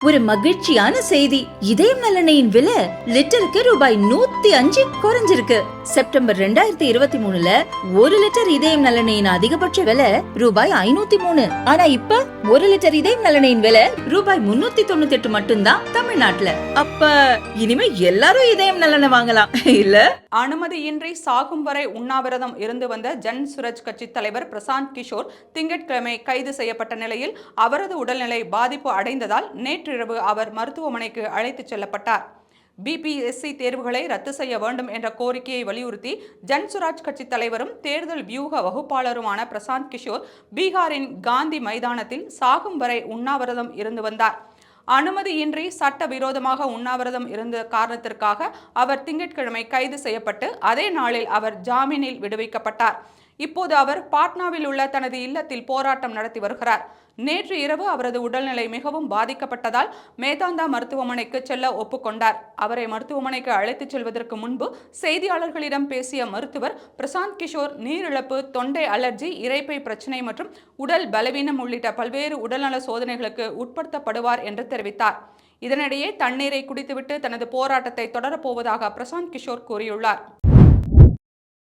ஒரு மகிழ்ச்சியான செய்தி. இதயம் நலனையின் விலை லிட்டருக்கு ரூபாய் 105 குறைஞ்சிருக்கு. செப்டம்பர் 2023ல 1 லிட்டர் இதயம் நலனையின் அதிகபட்ச விலை ரூபாய் 503. ஆனா இப்ப 1 லிட்டர் இதயம் நலனையின் விலை ரூபாய் 398 மட்டும்தான் தமிழ்நாட்டுல. அப்ப இனிமே எல்லாரும் இதயம் நலனை வாங்கலாம் இல்ல? அனுமதியின்றி சாகும் வரை உண்ணாவிரதம் இருந்து வந்த ஜன் சுரஜ் கட்சி தலைவர் பிரசாந்த் கிஷோர் திங்கட்கிழமை கைது செய்யப்பட்ட நிலையில் அவரது உடல்நிலை பாதிப்பு அடைந்ததால் நேற்றிரவு அவர் மருத்துவமனைக்கு அழைத்துச் செல்லப்பட்டார். பிபிஎஸ்சி தேர்வுகளை ரத்து செய்ய வேண்டும் என்ற கோரிக்கையை வலியுறுத்தி ஜன் சுராஜ் கட்சி தலைவரும் தேர்தல் வியூக வகுப்பாளருமான பிரசாந்த் கிஷோர் பீகாரின் காந்தி மைதானத்தில் சாகும் வரை உண்ணாவிரதம் இருந்து வந்தார். அனுமதியின்றி சட்டவிரோதமாக உண்ணாவிரதம் இருந்த காரணத்திற்காக அவர் திங்கட்கிழமை கைது செய்யப்பட்டு அதே நாளில் அவர் ஜாமீனில் விடுவிக்கப்பட்டார். இப்போது அவர் பாட்னாவில் உள்ள தனது இல்லத்தில் போராட்டம் நடத்தி வருகிறார். நேற்று இரவு அவரது உடல்நிலை மிகவும் பாதிக்கப்பட்டதால் மேதாந்தா மருத்துவமனைக்கு செல்ல ஒப்புக்கொண்டார். அவரை மருத்துவமனைக்கு அழைத்துச் செல்வதற்கு முன்பு செய்தியாளர்களிடம் பேசிய மருத்துவர் பிரசாந்த் கிஷோர் நீரிழப்பு, தொண்டை அலர்ஜி, இரைப்பை பிரச்சினை மற்றும் உடல் பலவீனம் உள்ளிட்ட பல்வேறு உடல்நல சோதனைகளுக்கு உட்படுத்தப்படுவார் என்று தெரிவித்தார். இதனிடையே தண்ணீரை குடித்துவிட்டு தனது போராட்டத்தை தொடரப்போவதாக பிரசாந்த் கிஷோர் கூறியுள்ளார்.